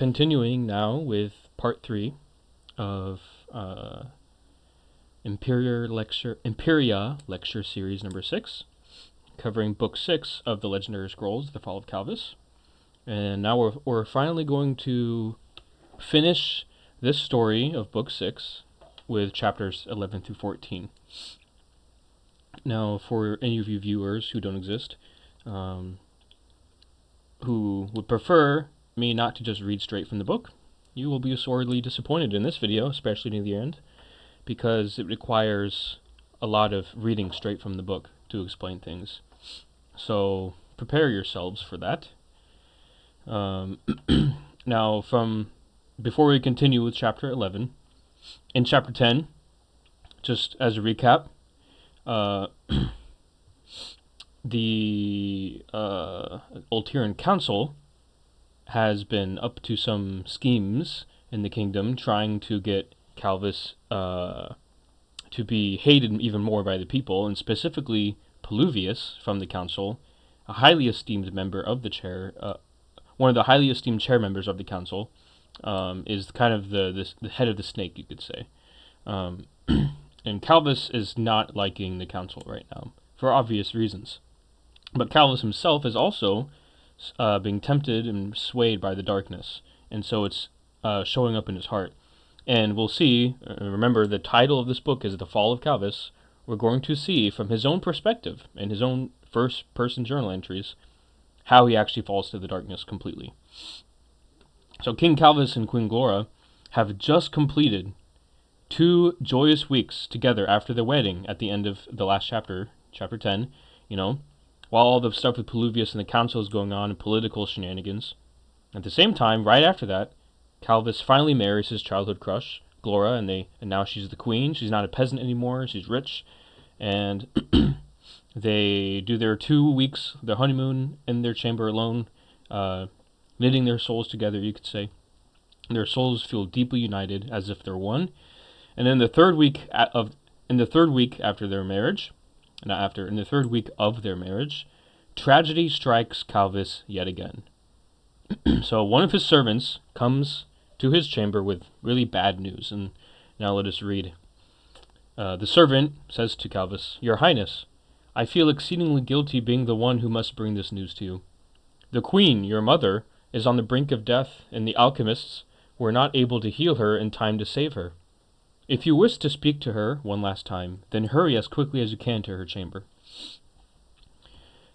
continuing now with part 3 of Empyria lecture series number 6, covering book 6 of the Legendary Scrolls, The Fall of Kalvus. And now we're finally going to finish this story of book 6 with chapters 11 through 14. Now, for any of you viewers who don't exist, who would prefer me not to just read straight from the book, you will be sorely disappointed in this video, especially near the end, because it requires a lot of reading straight from the book to explain things. So prepare yourselves for that. Now, before we continue with chapter 11, in chapter 10, just as a recap, the Ulterian Council has been up to some schemes in the kingdom, trying to get Kalvus to be hated even more by the people, and specifically Pluvius from the council, a highly esteemed member of the chair, one of the highly esteemed chair members of the council, is kind of the head of the snake, you could say. And Kalvus is not liking the council right now, for obvious reasons. But Kalvus himself is also being tempted and swayed by the darkness, and so it's showing up in his heart. And we'll see, remember the title of this book is The Fall of Kalvus. We're going to see from his own perspective, and his own first-person journal entries, how he actually falls to the darkness completely. So King Kalvus and Queen Glora have just completed 2 joyous weeks together after the wedding at the end of the last chapter, chapter 10, while all the stuff with Pluvius and the council is going on and political shenanigans. At the same time, right after that, Kalvus finally marries his childhood crush, Glora, and now she's the queen. She's not a peasant anymore, she's rich, and they do their 2 weeks, their honeymoon, in their chamber alone, knitting their souls together, you could say. Their souls feel deeply united, as if they're one. And in the third week after their marriage, in the third week of their marriage, tragedy strikes Kalvus yet again. So one of his servants comes to his chamber with really bad news, and now let us read. The servant says to Kalvus, "Your Highness, I feel exceedingly guilty being the one who must bring this news to you. The queen, your mother, is on the brink of death, and the alchemists were not able to heal her in time to save her. If you wish to speak to her one last time, then hurry as quickly as you can to her chamber."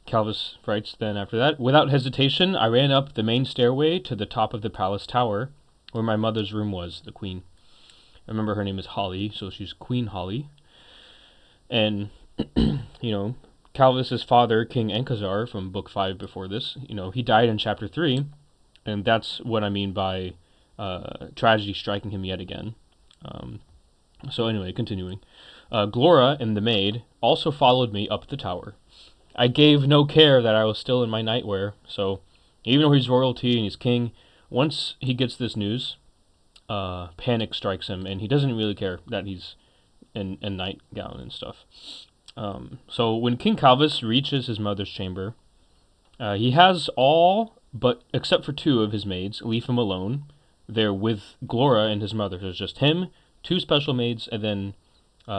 Kalvus writes then after that, "Without hesitation, I ran up the main stairway to the top of the palace tower, where my mother's room was, the queen." I remember her name is Holly, so she's Queen Holly. And, Kalvus' father, King Enkazar, from book 5 before this, he died in chapter 3, and that's what I mean by tragedy striking him yet again. So anyway, continuing. Glora and the maid also followed me up the tower. I gave no care that I was still in my nightwear, so even though he's royalty and he's king, once he gets this news, panic strikes him, and he doesn't really care that he's in a nightgown and stuff. So when King Kalvus reaches his mother's chamber, he has all, but except for 2 of his maids, leave him alone. They're with Glora and his mother. There's just him, 2 special maids, and then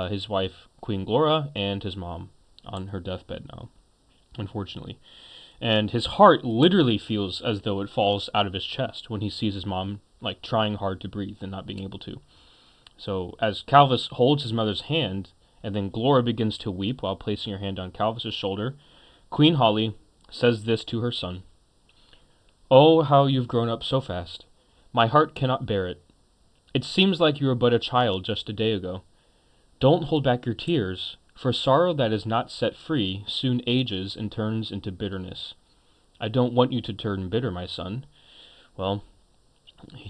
his wife, Queen Glora, and his mom on her deathbed now, unfortunately. And his heart literally feels as though it falls out of his chest when he sees his mom trying hard to breathe and not being able to. So as Kalvus holds his mother's hand, and then Glora begins to weep while placing her hand on Kalvus' shoulder, Queen Holly says this to her son. "Oh, how you've grown up so fast. My heart cannot bear it. It seems like you were but a child just a day ago. Don't hold back your tears, for sorrow that is not set free soon ages and turns into bitterness. I don't want you to turn bitter, my son." Well,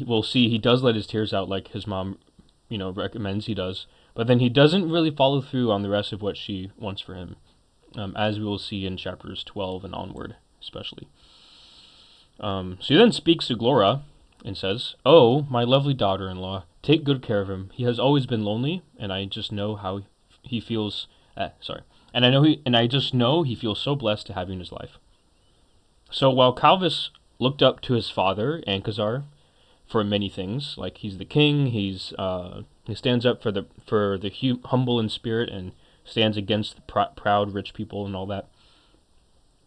we'll see he does let his tears out like his mom, recommends he does, but then he doesn't really follow through on the rest of what she wants for him, as we will see in chapters 12 and onward, especially. So he then speaks to Glora and says, "Oh, my lovely daughter-in-law, take good care of him. He has always been lonely, and I just know how he feels. I just know he feels so blessed to have you in his life." So while Kalvus looked up to his father, Enkazar, for many things. Like he's the king. He stands up for the humble in spirit and stands against the proud rich people and all that.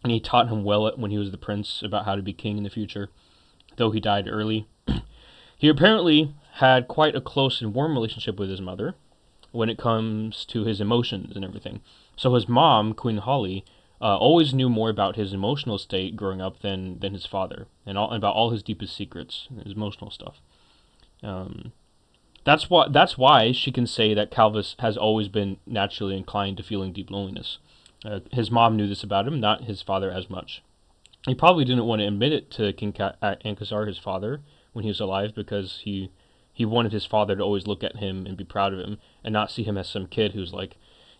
And he taught him well when he was the prince about how to be king in the future, though he died early. He apparently had quite a close and warm relationship with his mother when it comes to his emotions and everything. So his mom, Queen Holly, always knew more about his emotional state growing up than his father, and about all his deepest secrets, his emotional stuff. That's why she can say that Kalvus has always been naturally inclined to feeling deep loneliness. His mom knew this about him, not his father as much. He probably didn't want to admit it to King Ankasar, his father, when he was alive, because he wanted his father to always look at him and be proud of him, and not see him as some kid who's like,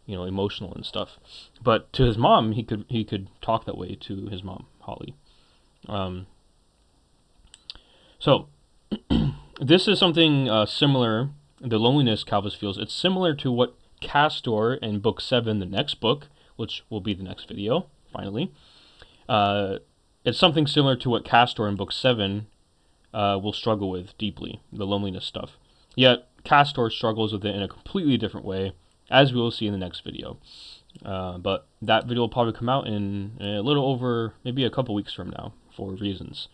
emotional and stuff. But to his mom, he could talk that way to his mom, Holly. So this is something similar. The loneliness Kalvus feels. It's similar to what Castor in Book 7, the next book, which will be the next video, finally. It's something similar to what Castor in Book 7 will struggle with deeply, the loneliness stuff. Yet, Castor struggles with it in a completely different way, as we will see in the next video. But that video will probably come out in a little over, maybe a couple weeks from now, for reasons.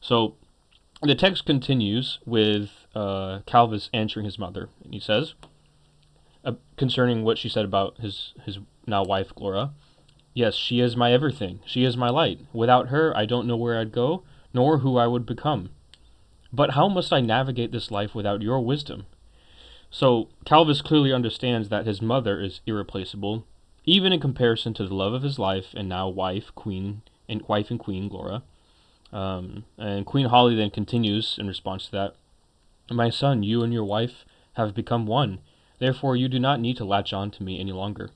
So, the text continues with Kalvus answering his mother. And he says, concerning what she said about his now wife, Glora, "Yes, she is my everything. She is my light. Without her, I don't know where I'd go, nor who I would become. But how must I navigate this life without your wisdom?" So Kalvus clearly understands that his mother is irreplaceable, even in comparison to the love of his life and now wife and queen Glora. And Queen Holly then continues in response to that, "My son, you and your wife have become one. Therefore, you do not need to latch on to me any longer.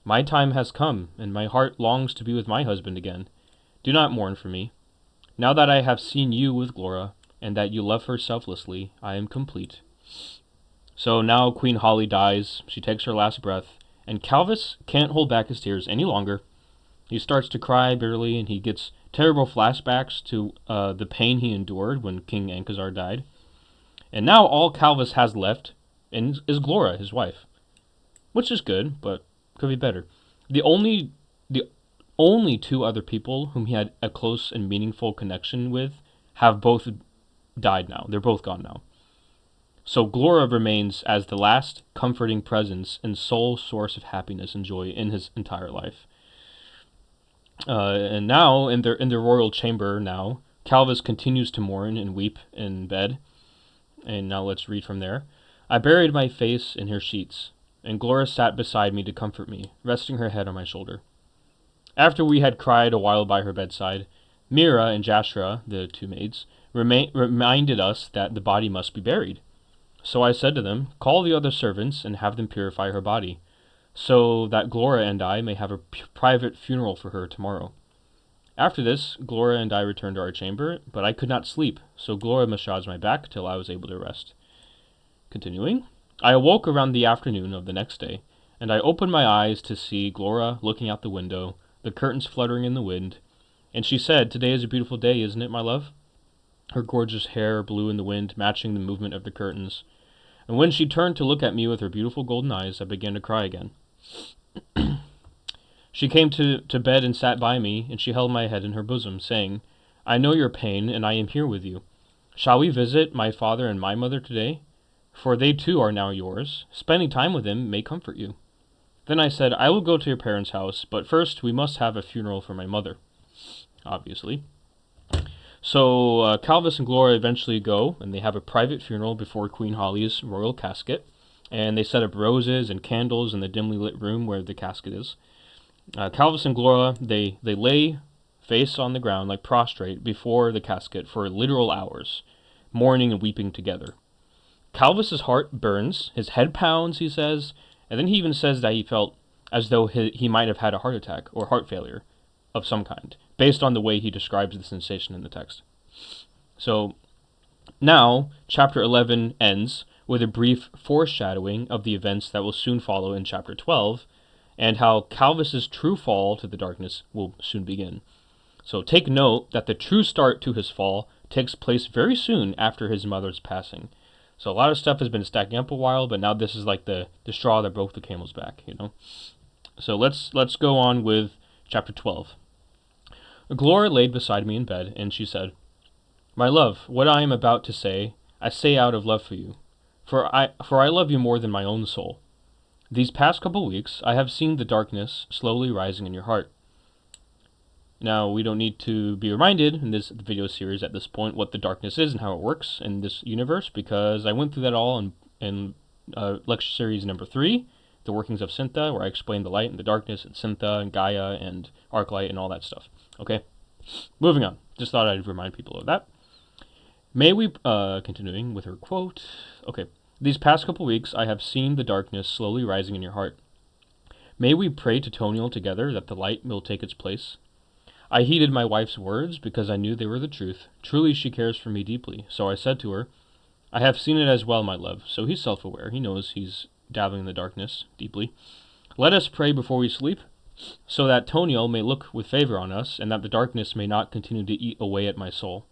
My time has come, and my heart longs to be with my husband again. Do not mourn for me. Now that I have seen you with Glora, and that you love her selflessly, I am complete." So now Queen Holly dies, she takes her last breath, and Kalvus can't hold back his tears any longer. He starts to cry bitterly, and he gets terrible flashbacks to the pain he endured when King Ankasar died. And now all Kalvus has left is Glora, his wife. Which is good, but could be better. The only two other people whom he had a close and meaningful connection with have both died now. They're both gone now. So Glora remains as the last comforting presence and sole source of happiness and joy in his entire life. And now, in their royal chamber now, Kalvus continues to mourn and weep in bed. And now let's read from there. "I buried my face in her sheets, and Glora sat beside me to comfort me, resting her head on my shoulder. After we had cried a while by her bedside, Mira and Jashra, the two maids, reminded us that the body must be buried. So I said to them, 'Call the other servants and have them purify her body, so that Glora and I may have a private funeral for her tomorrow.' After this, Glora and I returned to our chamber, but I could not sleep, so Glora massaged my back till I was able to rest." Continuing, "I awoke around the afternoon of the next day, and I opened my eyes to see Glora looking out the window, the curtains fluttering in the wind, and she said, 'Today is a beautiful day, isn't it, my love?' Her gorgeous hair blew in the wind, matching the movement of the curtains. And when she turned to look at me with her beautiful golden eyes, I began to cry again. She came to bed and sat by me, and she held my head in her bosom, saying, 'I know your pain, and I am here with you. Shall we visit my father and my mother today? For they too are now yours. Spending time with them may comfort you.' Then I said, 'I will go to your parents' house, but first we must have a funeral for my mother.' Obviously. So Kalvus and Glora eventually go, and they have a private funeral before Queen Holly's royal casket, and they set up roses and candles in the dimly lit room where the casket is. Kalvus and Glora, they lay face on the ground, like prostrate, before the casket for literal hours, mourning and weeping together. Kalvus's heart burns, his head pounds, he says, and then he even says that he felt as though he might have had a heart attack or heart failure of some kind, based on the way he describes the sensation in the text. So now, chapter 11 ends with a brief foreshadowing of the events that will soon follow in chapter 12, and how Kalvus's true fall to the darkness will soon begin. So take note that the true start to his fall takes place very soon after his mother's passing. So a lot of stuff has been stacking up a while, but now this is like the straw that broke the camel's back, you know. So let's go on with chapter 12. Glora laid beside me in bed, and she said, "My love, what I am about to say, I say out of love for you, for I love you more than my own soul. These past couple weeks, I have seen the darkness slowly rising in your heart." Now, we don't need to be reminded in this video series at this point what the darkness is and how it works in this universe, because I went through that all in lecture series number 3, The Workings of Syntha, where I explained the light and the darkness and Syntha and Gaia and Arclight and all that stuff. Okay, moving on. Just thought I'd remind people of that. May we, continuing with her quote, okay, "These past couple weeks I have seen the darkness slowly rising in your heart. May we pray to Toniel together that the light will take its place? I heeded my wife's words because I knew they were the truth. Truly she cares for me deeply. So I said to her, I have seen it as well, my love." So he's self-aware. He knows he's dabbling in the darkness deeply. "Let us pray before we sleep, so that Toniel may look with favor on us, and that the darkness may not continue to eat away at my soul."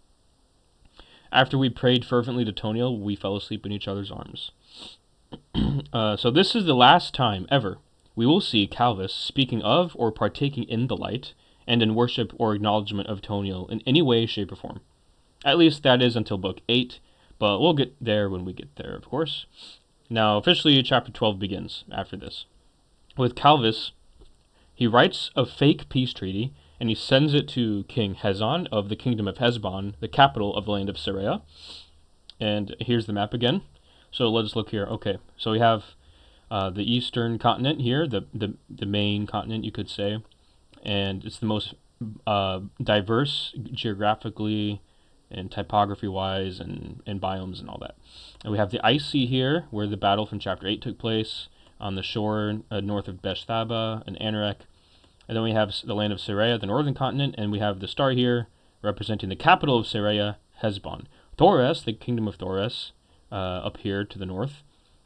After we prayed fervently to Toniel, we fell asleep in each other's arms. So this is the last time ever we will see Kalvus speaking of or partaking in the light, and in worship or acknowledgement of Toniel in any way, shape, or form. At least that is until book 8, but we'll get there when we get there, of course. Now, officially, chapter 12 begins after this. With Kalvus, he writes a fake peace treaty, and he sends it to King Hezon of the kingdom of Hesbon, the capital of the land of Syria. And here's the map again. So let's look here. Okay, so we have the eastern continent here, the main continent, you could say. And it's the most diverse geographically and topography-wise and biomes and all that. And we have the Ice Sea here, where the battle from Chapter 8 took place, on the shore north of Beshthaba and Anarek. And then we have the land of Syria, the northern continent, and we have the star here, representing the capital of Syria, Hesbon. Thores, the kingdom of Thores, up here to the north,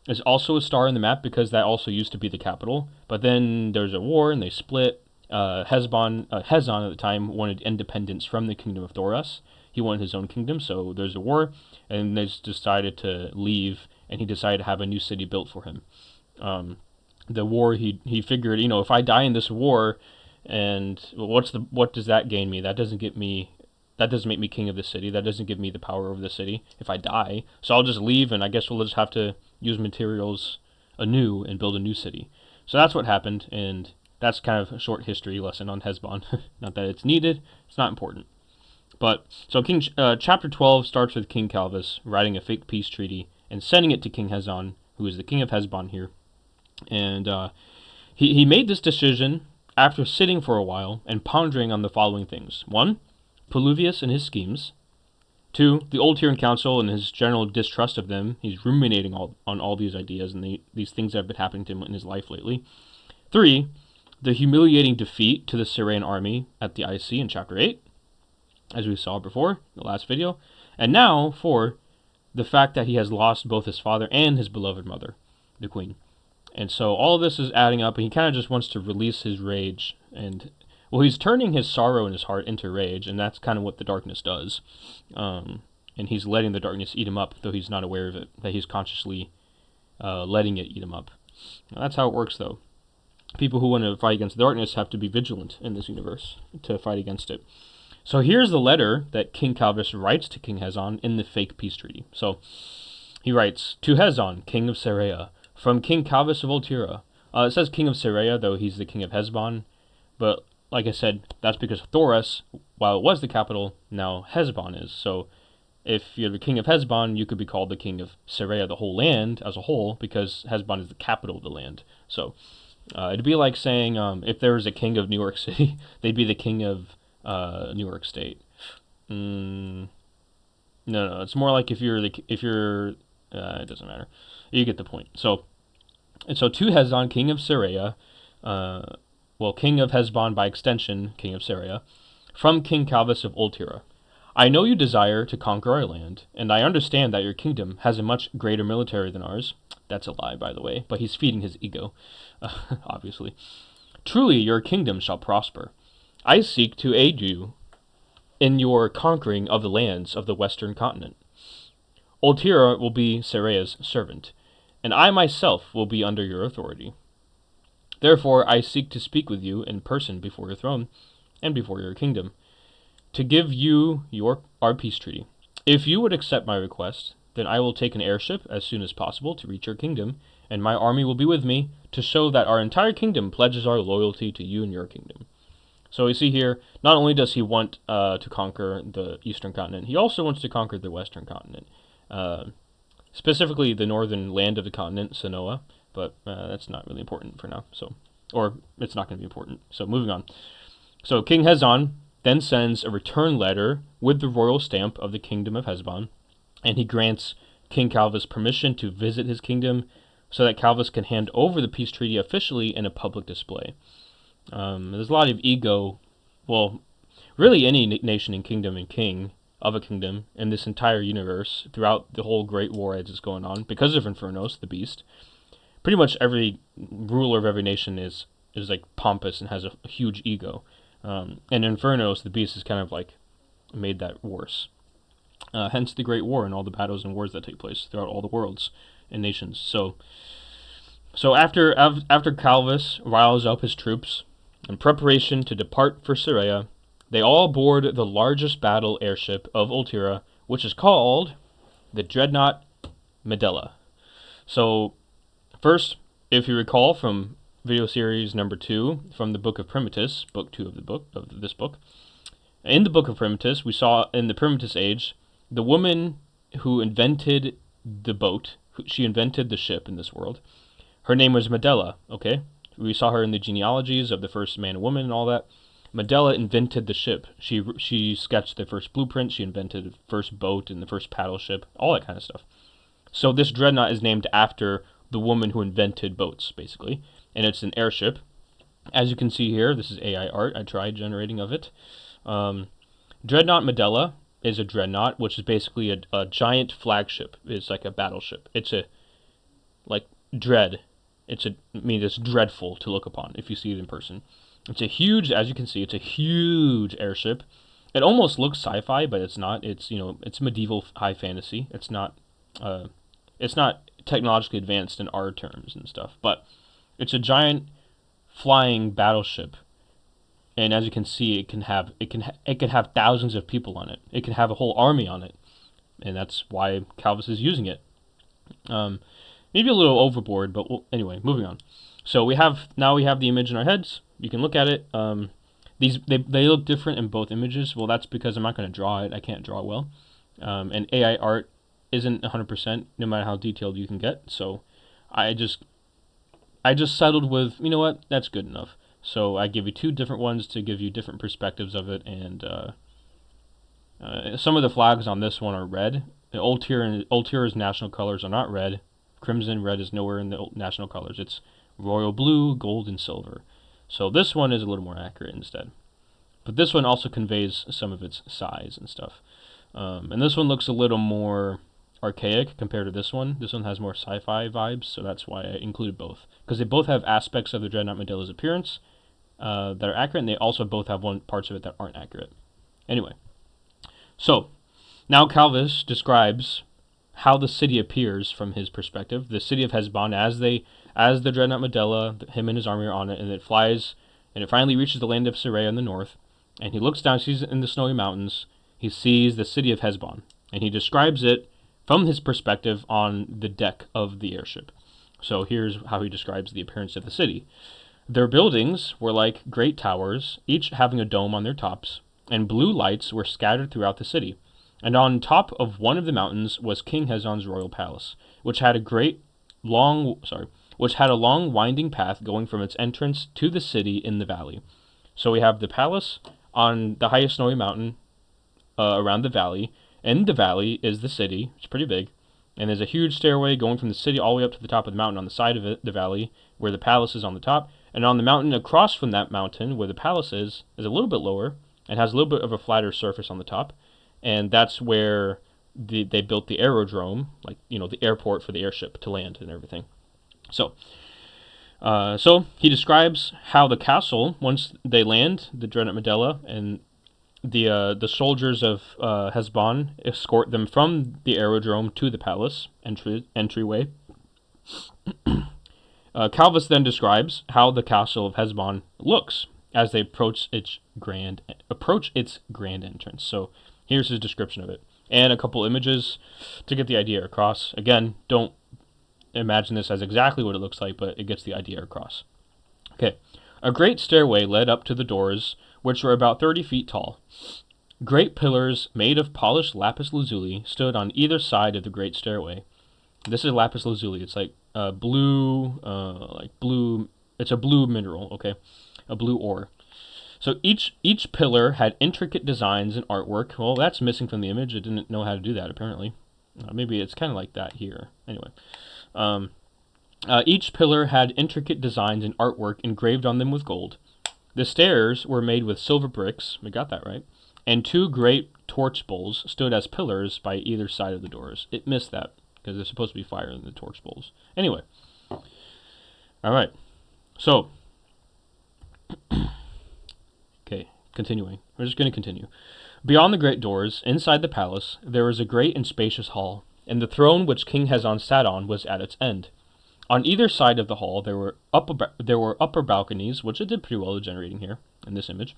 is also a star in the map because that also used to be the capital. But then there's a war, and they split. Hezon at the time wanted independence from the kingdom of Thoros. He wanted his own kingdom, so there's a war, and they decided to leave, and he decided to have a new city built for him. The war, he figured, if I die in this war, and what does that gain me? That doesn't make me king of the city. That doesn't give me the power over the city if I die. So I'll just leave, and I guess we'll just have to use materials anew and build a new city. So that's what happened, and that's kind of a short history lesson on Hesbon. Not that it's needed, it's not important. But, so chapter 12 starts with King Kalvus writing a fake peace treaty and sending it to King Hezon, who is the king of Hesbon here. And he made this decision after sitting for a while and pondering on the following things. 1, Peluvius and his schemes. 2, the Old Tyrian Council and his general distrust of them. He's ruminating on all these ideas and these things that have been happening to him in his life lately. 3, the humiliating defeat to the Syrian army at the Ice Sea in chapter 8, as we saw before in the last video. And now, 4, the fact that he has lost both his father and his beloved mother, the queen. And so all of this is adding up, and he kind of just wants to release his rage. And, well, he's turning his sorrow in his heart into rage, and that's kind of what the darkness does. And he's letting the darkness eat him up, though he's not aware of it, that he's consciously letting it eat him up. Now, that's how it works, though. People who want to fight against the darkness have to be vigilant in this universe to fight against it. So here's the letter that King Kalvus writes to King Hezon in the fake peace treaty. So he writes, "To Hezon, king of Syria, from King Kalvus of Oltira." It says king of Syria, though he's the king of Hesbon. But like I said, that's because Thoros, while it was the capital, now Hesbon is. So if you're the king of Hesbon, you could be called the king of Syria, the whole land as a whole, because Hesbon is the capital of the land. So it'd be like saying if there was a king of New York City, they'd be the king of New York State. No, it's more like if you're it doesn't matter. You get the point. So to Hezon, king of Syria, king of Hesbon by extension, king of Syria, from King Kalvus of Oltira. I know you desire to conquer our land, and I understand that your kingdom has a much greater military than ours. That's a lie, by the way, but he's feeding his ego, obviously. Truly, your kingdom shall prosper. I seek to aid you in your conquering of the lands of the western continent. Ultira will be Serea's servant, and I myself will be under your authority. Therefore I seek to speak with you in person before your throne and before your kingdom, to give you our peace treaty. If you would accept my request, then I will take an airship as soon as possible to reach your kingdom, and my army will be with me to show that our entire kingdom pledges our loyalty to you and your kingdom. So we see here, not only does he want to conquer the eastern continent, he also wants to conquer the western continent. Specifically the northern land of the continent, Sanoa, but that's not really important for now. Or it's not going to be important. So moving on. So King Hezon then sends a return letter with the royal stamp of the kingdom of Hezbon, and he grants King Kalvus permission to visit his kingdom so that Kalvus can hand over the peace treaty officially in a public display. There's a lot of ego, well, really any nation and kingdom and king of a kingdom in this entire universe throughout the whole Great War as it's going on, because of Infernos, the beast. Pretty much every ruler of every nation is like pompous and has a huge ego. And Infernos, the beast, has kind of like made that worse. Hence the Great War and all the battles and wars that take place throughout all the worlds and nations. So after Kalvus riles up his troops in preparation to depart for Serea, they all board the largest battle airship of Ultira, which is called the Dreadnought Medela. So first, if you recall from video series number 2 from the Book of Primitus, book 2 of this book, in the Book of Primitus, we saw in the Primitus Age, the woman who invented the boat, she invented the ship in this world. Her name was Medela, okay? We saw her in the genealogies of the first man and woman and all that. Medela invented the ship. She sketched the first blueprint, she invented the first boat and the first paddle ship, all that kind of stuff. So this dreadnought is named after the woman who invented boats, basically. And it's an airship. As you can see here, this is AI art. I tried generating of it. Dreadnought Medela is a dreadnought, which is basically a giant flagship. It's like a battleship. It's a, like, dread. It's dreadful to look upon if you see it in person. It's a huge, as you can see, it's a huge airship. It almost looks sci-fi, but it's not. It's, it's medieval high fantasy. It's not technologically advanced in our terms and stuff, but it's a giant flying battleship. And as you can see, it can have thousands of people on it. It can have a whole army on it, and that's why Kalvus is using it. Maybe a little overboard, but anyway, moving on. So we have the image in our heads. You can look at it. They look different in both images. Well, that's because I'm not going to draw it. I can't draw well, and AI art isn't 100%, no matter how detailed you can get. So I just settled with, you know what, that's good enough. So I give you 2 different ones to give you different perspectives of it, and some of the flags on this one are red. Ultira's national colors are not red. Crimson red is nowhere in the national colors. It's royal blue, gold, and silver. So this one is a little more accurate instead. But this one also conveys some of its size and stuff. And this one looks a little more archaic compared to this one. This one has more sci-fi vibes, so that's why I included both. Because they both have aspects of the Dreadnought Medela's appearance that are accurate, and they also both have parts of it that aren't accurate. Anyway, so now Kalvus describes how the city appears from his perspective. The city of Hezbon, as the Dreadnought Medela, him and his army are on it, and it flies, and it finally reaches the land of Serea in the north, and he looks down, sees it in the snowy mountains, he sees the city of Hezbon, and he describes it from his perspective on the deck of the airship. So here's how he describes the appearance of the city. Their buildings were like great towers, each having a dome on their tops, and blue lights were scattered throughout the city. And on top of one of the mountains was King Hezon's royal palace, which had a long winding path going from its entrance to the city in the valley. So we have the palace on the highest snowy mountain around the valley. In the valley is the city. It's pretty big. And there's a huge stairway going from the city all the way up to the top of the mountain on the side of it, the valley, where the palace is on the top. And on the mountain across from that mountain, where the palace is a little bit lower and has a little bit of a flatter surface on the top. And that's where they built the aerodrome, like, the airport for the airship to land and everything. So he describes how the castle, once they land, the Dreadnought Medela, and The soldiers of Hesbon escort them from the aerodrome to the palace entryway. Kalvus then describes how the castle of Hesbon looks as they approach its grand entrance. So here's his description of it, and a couple images to get the idea across. Again, don't imagine this as exactly what it looks like, but it gets the idea across. Okay, a great stairway led up to the doors, which were about 30 feet tall. Great pillars made of polished lapis lazuli stood on either side of the great stairway. This is lapis lazuli. It's like blue. It's a blue mineral. Okay, a blue ore. So each pillar had intricate designs and artwork. Well, that's missing from the image. It didn't know how to do that apparently. Maybe it's kind of like that here. Anyway, each pillar had intricate designs and artwork engraved on them with gold. The stairs were made with silver bricks. We got that right. And two great torch bowls stood as pillars by either side of the doors. It missed that because there's supposed to be fire in the torch bowls. Anyway, all right. So, okay, continuing. We're just going to continue. Beyond the great doors, inside the palace, there was a great and spacious hall, and the throne which King Hezon sat on was at its end. On either side of the hall, there were upper balconies, which it did pretty well generating here in this image,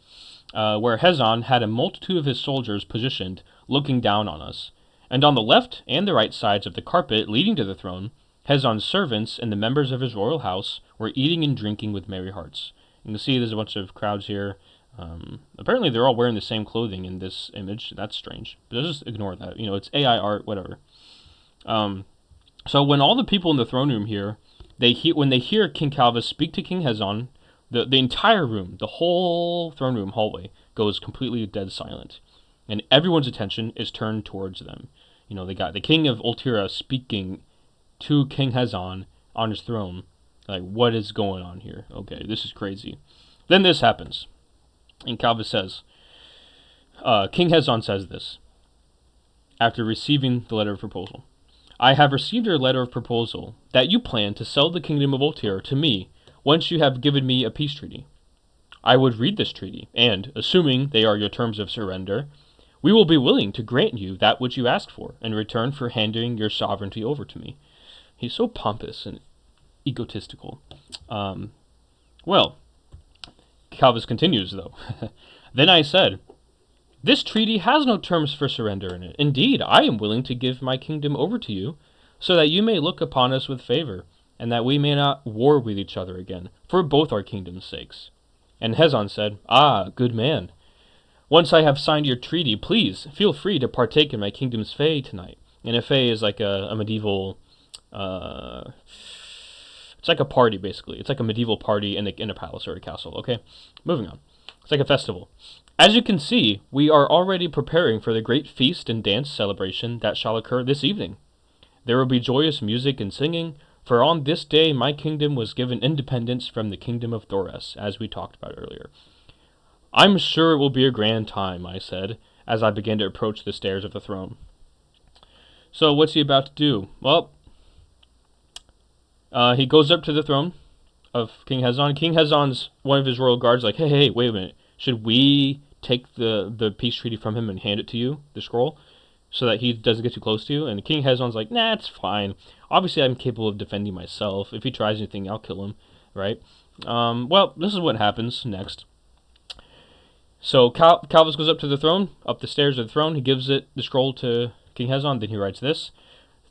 where Hezon had a multitude of his soldiers positioned, looking down on us. And on the left and the right sides of the carpet leading to the throne, Hezon's servants and the members of his royal house were eating and drinking with merry hearts. You can see there's a bunch of crowds here. Apparently they're all wearing the same clothing in this image. That's strange. But just ignore that. It's AI art, whatever. So when all the people in the throne room here, when they hear King Kalvus speak to King Hezon, the entire room, the whole throne room hallway, goes completely dead silent. And everyone's attention is turned towards them. They got the king of Empyria speaking to King Hezon on his throne. Like, what is going on here? Okay, this is crazy. Then this happens. And Kalvus says, King Hezon says this, after receiving the letter of proposal. I have received your letter of proposal that you plan to sell the kingdom of Empyria to me once you have given me a peace treaty. I would read this treaty, and, assuming they are your terms of surrender, we will be willing to grant you that which you asked for in return for handing your sovereignty over to me. He's so pompous and egotistical. Well, Kalvus continues, though. Then I said, this treaty has no terms for surrender in it. Indeed, I am willing to give my kingdom over to you, so that you may look upon us with favor, and that we may not war with each other again, for both our kingdoms' sakes. And Hezon said, good man. Once I have signed your treaty, please feel free to partake in my kingdom's fay tonight. And a fay is like a medieval... it's like a party, basically. It's like a medieval party in a palace or a castle, okay? Moving on. It's like a festival. As you can see, we are already preparing for the great feast and dance celebration that shall occur this evening. There will be joyous music and singing, for on this day my kingdom was given independence from the kingdom of Thoras, as we talked about earlier. I'm sure it will be a grand time, I said, as I began to approach the stairs of the throne. So what's he about to do? Well, he goes up to the throne of King Hezon. King Hezon's one of his royal guards like, hey, wait a minute. Should we take the peace treaty from him and hand it to you, the scroll, so that he doesn't get too close to you? And King Hezon's like, nah, it's fine. Obviously, I'm capable of defending myself. If he tries anything, I'll kill him, right? Well, this is what happens next. So Kalvus goes up to the throne, up the stairs of the throne. He gives the scroll to King Hezon. Then he writes this.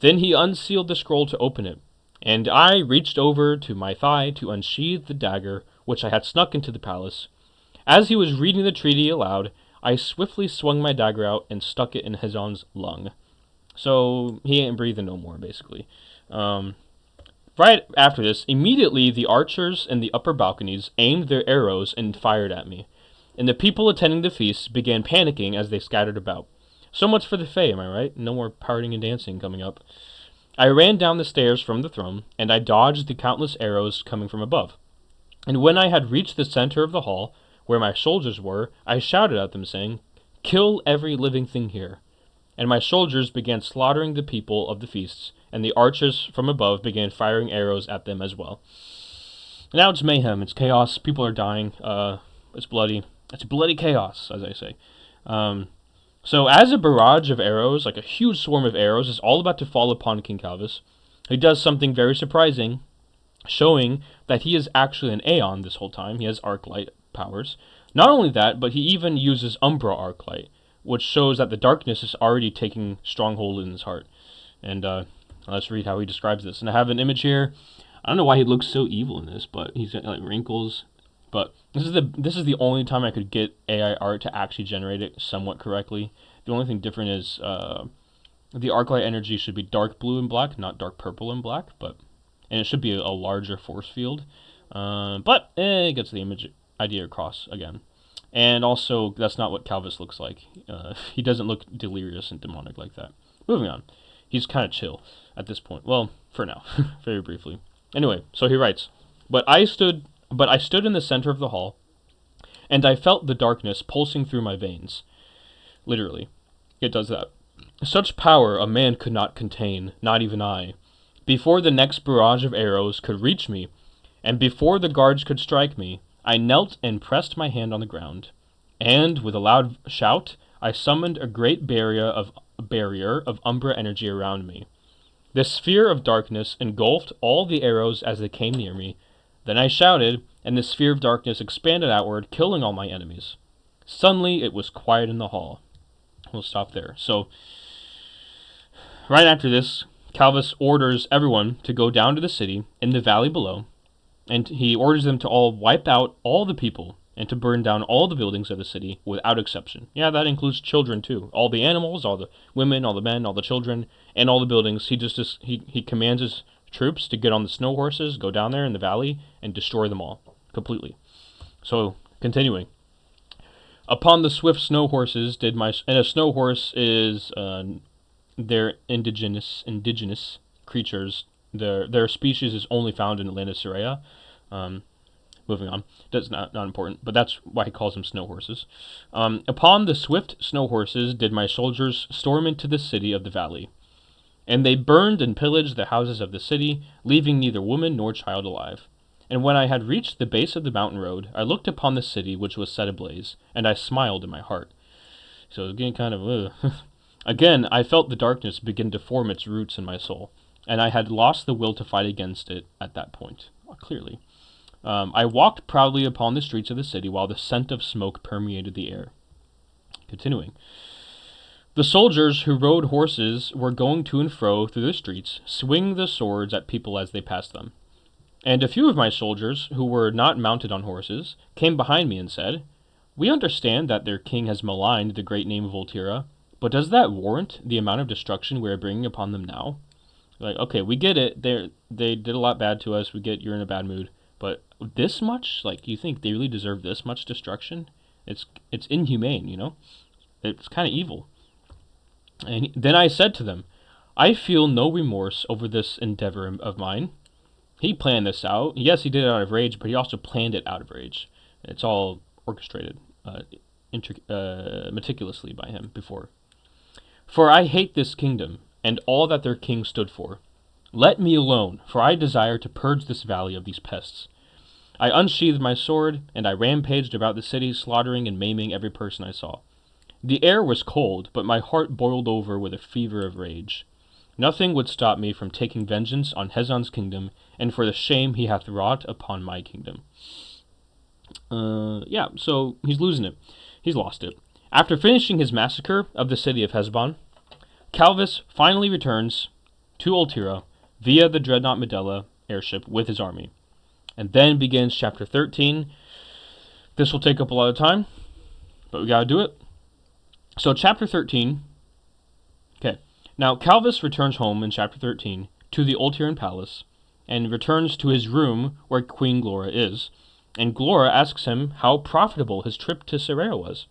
Then he unsealed the scroll to open it. And I reached over to my thigh to unsheathe the dagger which I had snuck into the palace. As he was reading the treaty aloud, I swiftly swung my dagger out and stuck it in Hezon's lung. So he ain't breathing no more, basically. Right after this, immediately the archers in the upper balconies aimed their arrows and fired at me. And the people attending the feast began panicking as they scattered about. So much for the fay, am I right? No more partying and dancing coming up. I ran down the stairs from the throne, and I dodged the countless arrows coming from above. And when I had reached the center of the hall, where my soldiers were, I shouted at them, saying, kill every living thing here. And my soldiers began slaughtering the people of the feasts, and the archers from above began firing arrows at them as well. Now it's mayhem, it's chaos, people are dying, it's bloody chaos, as I say. So as a barrage of arrows, like a huge swarm of arrows, is all about to fall upon King Kalvus, he does something very surprising, showing that he is actually an Aeon this whole time. He has arc light powers. Not only that, but he even uses Umbra arc light, which shows that the darkness is already taking stronghold in his heart. And let's read how he describes this. And I have an image here. I don't know why he looks so evil in this, but he's got like wrinkles. But this is the only time I could get AI art to actually generate it somewhat correctly. The only thing different is the arclight energy should be dark blue and black, not dark purple and black. And it should be a larger force field. But it gets the image idea across again. And also, that's not what Kalvus looks like. He doesn't look delirious and demonic like that. Moving on. He's kind of chill at this point. Well, for now, very briefly. Anyway, so he writes, But I stood in the center of the hall, and I felt the darkness pulsing through my veins. Literally. It does that. Such power a man could not contain, not even I. Before the next barrage of arrows could reach me, and before the guards could strike me, I knelt and pressed my hand on the ground. And, with a loud shout, I summoned a great barrier of Umbra energy around me. The sphere of darkness engulfed all the arrows as they came near me. Then I shouted, and the sphere of darkness expanded outward, killing all my enemies. Suddenly, it was quiet in the hall. We'll stop there. So, right after this, Kalvus orders everyone to go down to the city in the valley below, and he orders them to all wipe out all the people and to burn down all the buildings of the city without exception. Yeah, that includes children too. All the animals, all the women, all the men, all the children, and all the buildings. He commands his troops to get on the snow horses, go down there in the valley, and destroy them all completely. So, continuing. Upon the swift snow horses did my... And a snow horse is their indigenous creatures. Their species is only found in Atlantis-Syria. Moving on. That's not important, but that's why he calls them snow horses. Upon the swift snow horses did my soldiers storm into the city of the valley. And they burned and pillaged the houses of the city, leaving neither woman nor child alive. And when I had reached the base of the mountain road, I looked upon the city which was set ablaze, and I smiled in my heart. So again, kind of, Again, I felt the darkness begin to form its roots in my soul, and I had lost the will to fight against it at that point, clearly. I walked proudly upon the streets of the city while the scent of smoke permeated the air. Continuing. The soldiers who rode horses were going to and fro through the streets, swinging the swords at people as they passed them. And a few of my soldiers, who were not mounted on horses, came behind me and said, We understand that their king has maligned the great name of Empyria, but does that warrant the amount of destruction we are bringing upon them now? Like, okay, we get it. They did a lot bad to us. We get you're in a bad mood. But this much? Like, you think they really deserve this much destruction? It's inhumane, you know? It's kind of evil. And then I said to them, I feel no remorse over this endeavor of mine. He planned this out. Yes, he did it out of rage, but he also planned it out of rage. It's all orchestrated meticulously by him before. For I hate this kingdom, and all that their king stood for. Let me alone, for I desire to purge this valley of these pests. I unsheathed my sword, and I rampaged about the city, slaughtering and maiming every person I saw. The air was cold, but my heart boiled over with a fever of rage. Nothing would stop me from taking vengeance on Hezon's kingdom, and for the shame he hath wrought upon my kingdom. So he's losing it. He's lost it. After finishing his massacre of the city of Hezbon, Kalvus finally returns to Empyria via the dreadnought Medela airship with his army. And then begins chapter 13. This will take up a lot of time, but we gotta do it. So chapter 13. Okay. Now Kalvus returns home in chapter 13 to the Empyrean palace and returns to his room where Queen Glora is. And Glora asks him how profitable his trip to Syria was.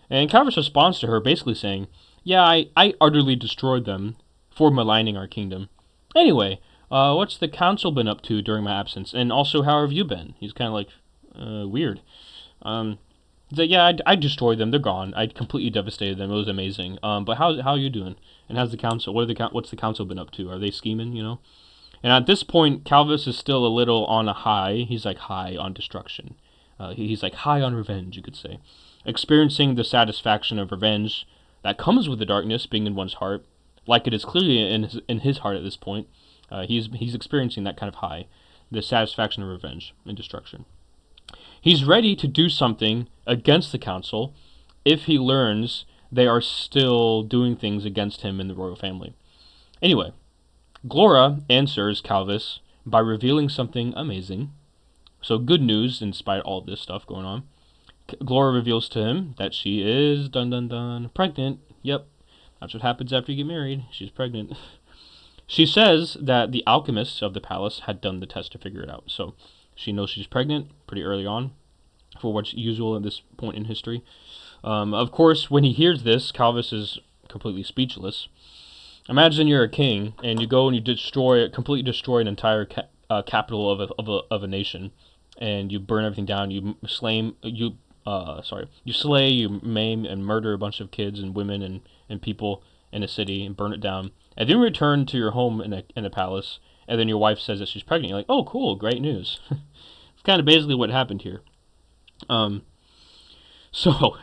And Kalvus responds to her basically saying, Yeah, I utterly destroyed them for maligning our kingdom. Anyway, what's the council been up to during my absence? And also, how have you been? He's kind of like, weird. He's like, yeah, I destroyed them. They're gone. I completely devastated them. It was amazing. But how are you doing? And how's the council? What's the council been up to? Are they scheming, you know? And at this point, Kalvus is still a little on a high. He's like high on destruction. He's like high on revenge, you could say. experiencing the satisfaction of revenge that comes with the darkness being in one's heart, like it is clearly in his heart at this point. He's experiencing that kind of high, the satisfaction of revenge and destruction. He's ready to do something against the council if he learns they are still doing things against him in the royal family. Anyway, Glora answers Kalvus by revealing something amazing. So good news in spite of all this stuff going on. Glora reveals to him that she is, pregnant. Yep, that's what happens after you get married. She's pregnant. She says that the alchemists of the palace had done the test to figure it out. So she knows she's pregnant pretty early on, for what's usual at this point in history. Of course, when he hears this, Kalvus is completely speechless. Imagine you're a king and you go and you completely destroy an entire capital of a nation, and you burn everything down. You slay, you maim and murder a bunch of kids and women and people in a city and burn it down. And then return to your home in a palace, and then your wife says that she's pregnant. You're like, oh, cool, great news. It's kind of basically what happened here. So,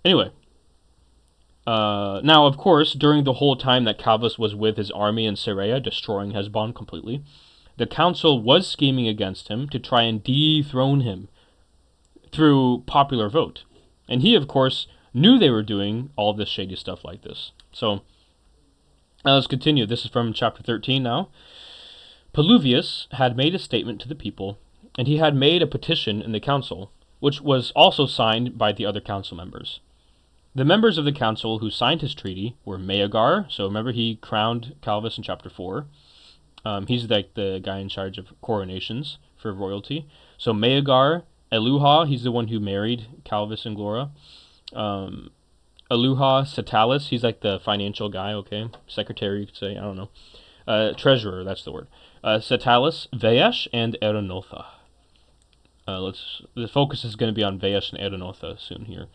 anyway. Now, of course, during the whole time that Kalvus was with his army in Syria, destroying Heshbon completely, the council was scheming against him to try and dethrone him through popular vote. And he, of course, knew they were doing all this shady stuff like this. So, now let's continue. This is from chapter 13 now. Paluvius had made a statement to the people, and he had made a petition in the council, which was also signed by the other council members. The members of the council who signed his treaty were Maegar. So remember, he crowned Kalvus in chapter 4. He's like the guy in charge of coronations for royalty. So Maegar, Eluha, he's the one who married Kalvus and Glora. Eluha, Satalis, he's like the financial guy, okay? Secretary, you could say, I don't know. Treasurer, that's the word. Satalis, Veesh, and Eronotha. The focus is going to be on Veesh and Eronotha soon here.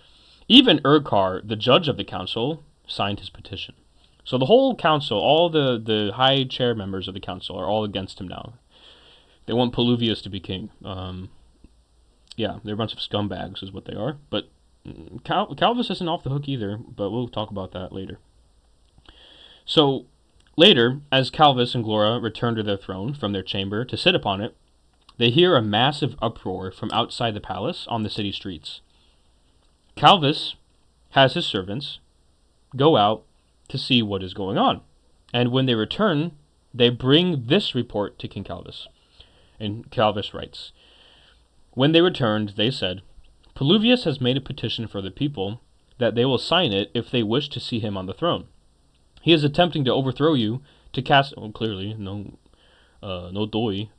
Even Urkar, the judge of the council, signed his petition. So the whole council, all the high chair members of the council are all against him now. They want Paluvius to be king. Yeah, they're a bunch of scumbags is what they are. But Kalvus isn't off the hook either, but we'll talk about that later. So later, as Kalvus and Glora return to their throne from their chamber to sit upon it, they hear a massive uproar from outside the palace on the city streets. Kalvus has his servants go out to see what is going on. And when they return, they bring this report to King Kalvus. And Kalvus writes, when they returned, they said, Paluvius has made a petition for the people that they will sign it if they wish to see him on the throne. He is attempting to overthrow you, to cast... Oh, clearly, no doi.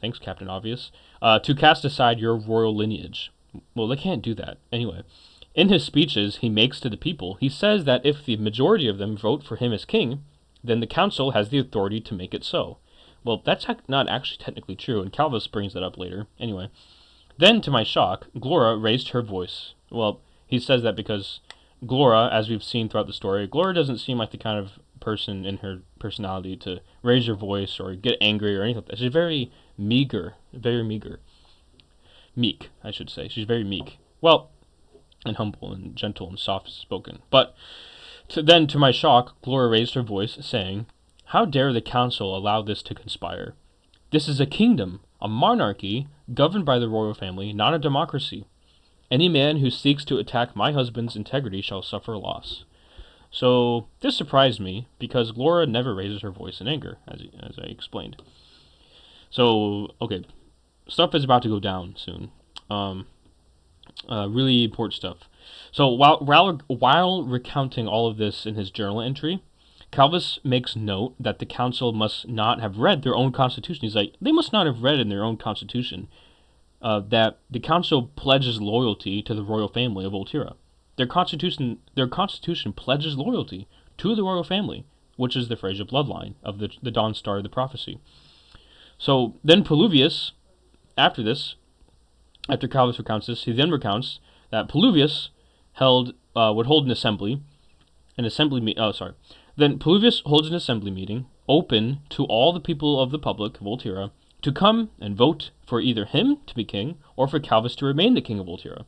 Thanks, Captain Obvious. To cast aside your royal lineage. Well, they can't do that. Anyway, in his speeches he makes to the people, he says that if the majority of them vote for him as king, then the council has the authority to make it so. Well, that's not actually technically true, and Kalvus brings that up later. Anyway, then, to my shock, Glora raised her voice. Well, he says that because Glora, as we've seen throughout the story, Glora doesn't seem like the kind of person in her personality to raise her voice or get angry or anything like that. She's very meager. Meek, I should say. She's very meek. Well, and humble and gentle and soft-spoken. But then, to my shock, Glora raised her voice, saying, how dare the council allow this to conspire? This is a kingdom, a monarchy, governed by the royal family, not a democracy. Any man who seeks to attack my husband's integrity shall suffer loss. So, this surprised me, because Glora never raises her voice in anger, as I explained. So, okay, stuff is about to go down soon. Really important stuff. So while recounting all of this in his journal entry, Kalvus makes note that the council must not have read their own constitution. He's like, they must not have read in their own constitution that the council pledges loyalty to the royal family of Empyria. Their constitution pledges loyalty to the royal family, which is the Frasier bloodline of the Dawn Star of the prophecy. So then Paluvius, after Kalvus recounts this, he then recounts that Paluvius would hold an assembly. Then Paluvius holds an assembly meeting open to all the people of the public of Empyria to come and vote for either him to be king or for Kalvus to remain the king of Empyria.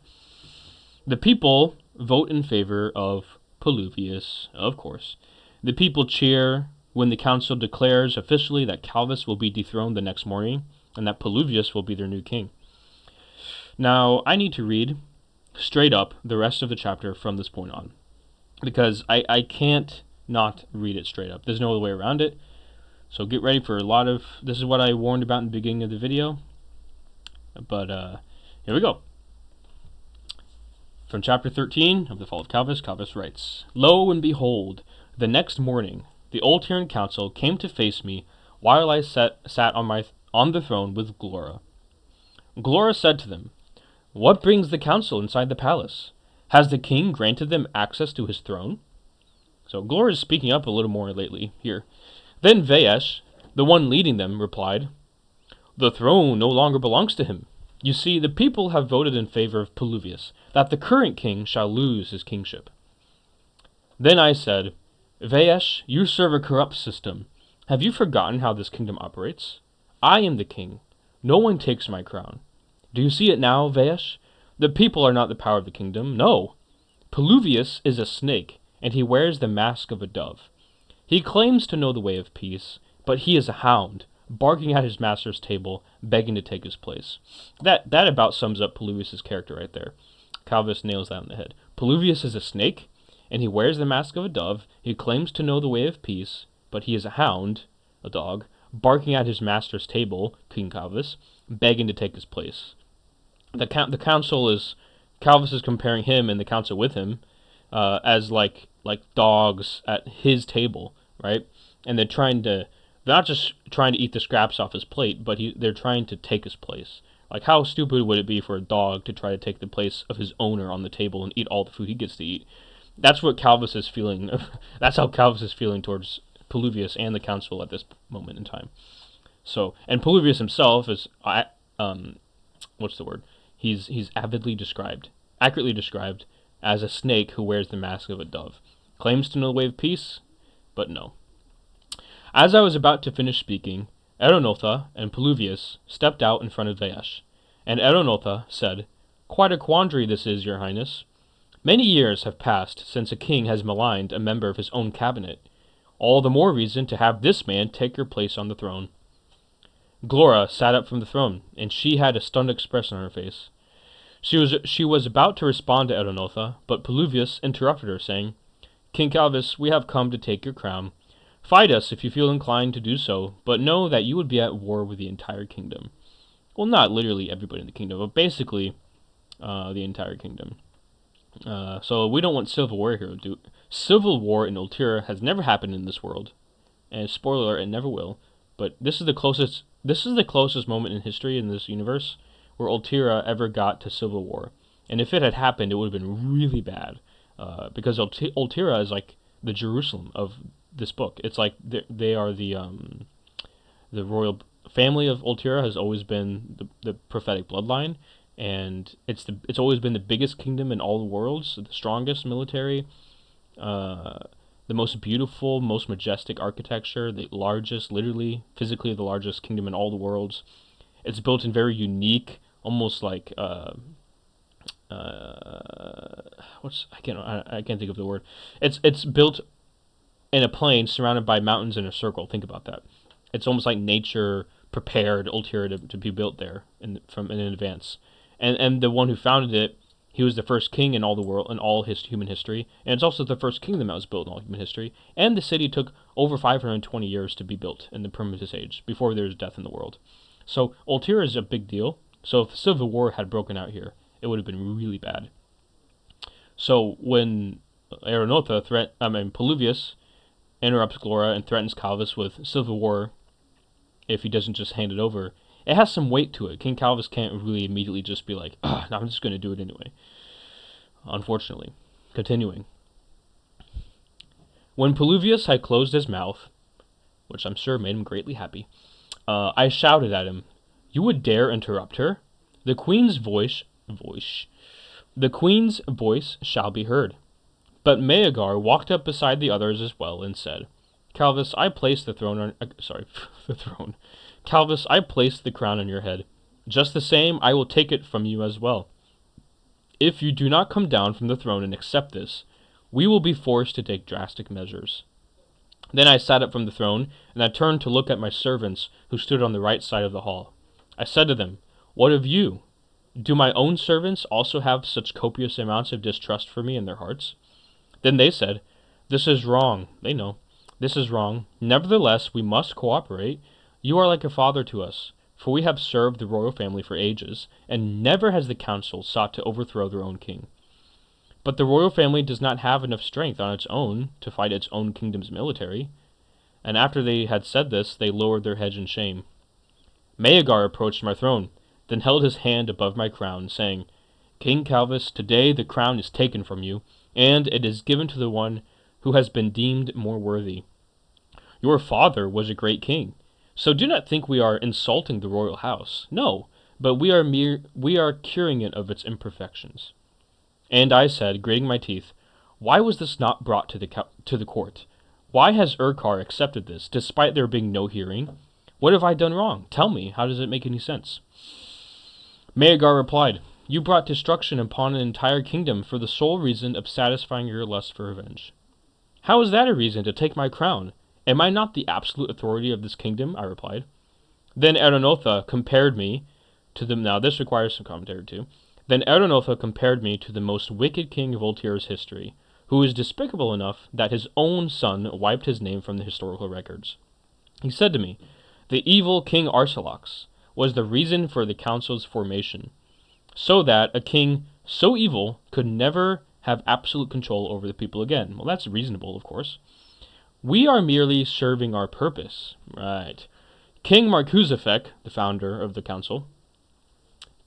The people vote in favor of Paluvius, of course. The people cheer when the council declares officially that Kalvus will be dethroned the next morning and that Paluvius will be their new king. Now, I need to read straight up the rest of the chapter from this point on, because I can't not read it straight up. There's no other way around it. So get ready for a lot of... This is what I warned about in the beginning of the video. But here we go. From chapter 13 of the Fall of Kalvus, Kalvus writes, Lo and behold, the next morning the Ulterian council came to face me while I sat on the throne with Glora. Glora said to them, What brings the council inside the palace? Has the king granted them access to his throne? So Glora is speaking up a little more lately here. Then Vaesh, the one leading them, replied, The throne no longer belongs to him. You see, the people have voted in favor of Paluvius, that the current king shall lose his kingship. Then I said, Vaesh, you serve a corrupt system. Have you forgotten how this kingdom operates? I am the king. No one takes my crown. Do you see it now, Vaesh? The people are not the power of the kingdom. No. Paluvius is a snake, and he wears the mask of a dove. He claims to know the way of peace, but he is a hound, barking at his master's table, begging to take his place. That about sums up Paluvius' character right there. Kalvus nails that on the head. Paluvius is a snake, and he wears the mask of a dove. He claims to know the way of peace, but he is a hound, a dog, barking at his master's table, King Kalvus, begging to take his place. The council is... Kalvus is comparing him and the council with him as like dogs at his table, right? And they're not just trying to eat the scraps off his plate, but they're trying to take his place. Like, how stupid would it be for a dog to try to take the place of his owner on the table and eat all the food he gets to eat? That's what Kalvus is feeling. That's how Kalvus is feeling towards Paluvius and the council at this moment in time. So, and Paluvius himself is, what's the word? He's accurately described as a snake who wears the mask of a dove. Claims to know the way of peace, but no. As I was about to finish speaking, Eronotha and Paluvius stepped out in front of Vaesh, and Eronotha said, Quite a quandary this is, your highness. Many years have passed since a king has maligned a member of his own cabinet. All the more reason to have this man take your place on the throne. Glora sat up from the throne, and she had a stunned expression on her face. She was about to respond to Eronotha, but Paluvius interrupted her, saying, King Kalvus, we have come to take your crown. Fight us if you feel inclined to do so, but know that you would be at war with the entire kingdom. Well, not literally everybody in the kingdom, but basically the entire kingdom. So we don't want civil war here. Civil war in Empyria has never happened in this world, and spoiler, it never will. But this is the closest moment in history in this universe where Empyria ever got to civil war. And if it had happened, it would have been really bad, because Empyria is like the Jerusalem of this book. It's like they are the royal family of Empyria has always been the prophetic bloodline, and it's always been the biggest kingdom in all the worlds, the strongest military, the most beautiful, most majestic architecture, the largest, literally, physically the largest kingdom in all the worlds. It's built in very unique, almost like I can't think of the word. It's built in a plain surrounded by mountains in a circle. Think about that. It's almost like nature prepared Empyria to be built there in advance. And the one who founded it, he was the first king in all the world, in all human history, and it's also the first kingdom that was built in all human history. And the city took over 520 years to be built in the primitive age, before there was death in the world. So Empyria is a big deal. So if the civil war had broken out here, it would have been really bad. So when Paluvius interrupts Glora and threatens Kalvus with civil war if he doesn't just hand it over, it has some weight to it. King Kalvus can't really immediately just be like, no, I'm just going to do it anyway. Unfortunately. Continuing. When Paluvius had closed his mouth, which I'm sure made him greatly happy, I shouted at him, You would dare interrupt her? The queen's voice shall be heard. But Maegar walked up beside the others as well and said, Kalvus, I placed the throne. Kalvus, I placed the crown on your head. Just the same, I will take it from you as well. If you do not come down from the throne and accept this, we will be forced to take drastic measures." Then I sat up from the throne, and I turned to look at my servants who stood on the right side of the hall. I said to them, "What of you? Do my own servants also have such copious amounts of distrust for me in their hearts?" Then they said, "This is wrong." They know. "This is wrong. Nevertheless, we must cooperate. You are like a father to us, for we have served the royal family for ages, and never has the council sought to overthrow their own king. But the royal family does not have enough strength on its own to fight its own kingdom's military." And after they had said this, they lowered their heads in shame. Maegar approached my throne, then held his hand above my crown, saying, "King Kalvus, today the crown is taken from you, and it is given to the one who has been deemed more worthy. Your father was a great king, so do not think we are insulting the royal house. No, but we are curing it of its imperfections." And I said, grating my teeth, "Why was this not brought to the court? Why has Urkar accepted this, despite there being no hearing? What have I done wrong? Tell me, how does it make any sense?" Maegar replied, "You brought destruction upon an entire kingdom for the sole reason of satisfying your lust for revenge." "How is that a reason to take my crown? Am I not the absolute authority of this kingdom?" I replied. Then Aranotha compared me to the... Now this requires some commentary too. Then Aranotha compared me to the most wicked king of Ultira's history, who is despicable enough that his own son wiped his name from the historical records. He said to me, "The evil King Arcelox was the reason for the council's formation, so that a king so evil could never have absolute control over the people again." Well, that's reasonable, of course. "We are merely serving our purpose." Right. King Markuzefek, the founder of the council,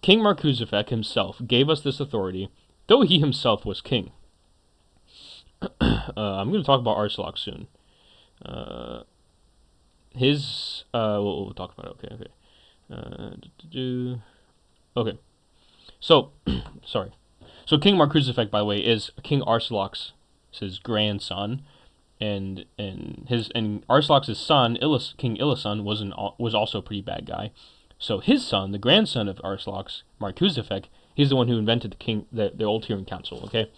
King Markuzefek himself gave us this authority, though he himself was king. I'm going to talk about Arcelox soon. We'll talk about it. Okay. So, sorry. So King Markuzefek, by the way, is King Arcelox's grandson, and Arcelox's son, King Illisan, was also a pretty bad guy. So his son, the grandson of Arcelox, Markuzefek, he's the one who invented the Ultiran Council. Okay.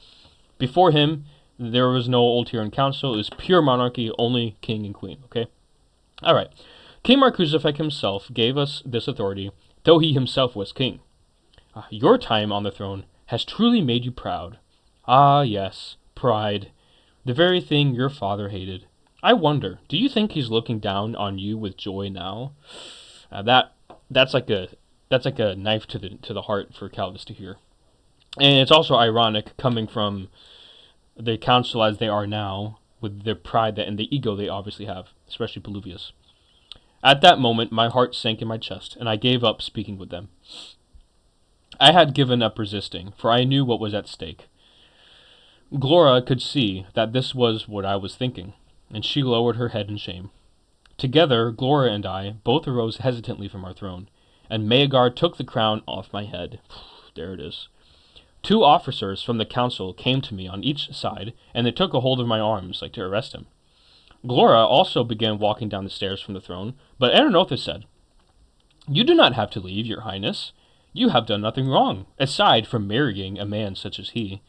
Before him, there was no Ultiran Council. It was pure monarchy, only king and queen. Okay. All right. King Markuzefek himself gave us this authority, though he himself was king. Your time on the throne has truly made you proud. Ah, yes, pride. The very thing your father hated. I wonder, do you think he's looking down on you with joy now? That's like a knife to the heart for Kalvus to hear. And it's also ironic coming from the council as they are now, with the pride and the ego they obviously have, especially Peluvius. At that moment, my heart sank in my chest, and I gave up speaking with them. I had given up resisting, for I knew what was at stake. Glora could see that this was what I was thinking, and she lowered her head in shame. Together, Glora and I both arose hesitantly from our throne, and Maegar took the crown off my head. There it is. 2 officers from the council came to me on each side, and they took a hold of my arms, like to arrest him. Glora also began walking down the stairs from the throne, but Aranotha said, "You do not have to leave, your highness. You have done nothing wrong, aside from marrying a man such as he."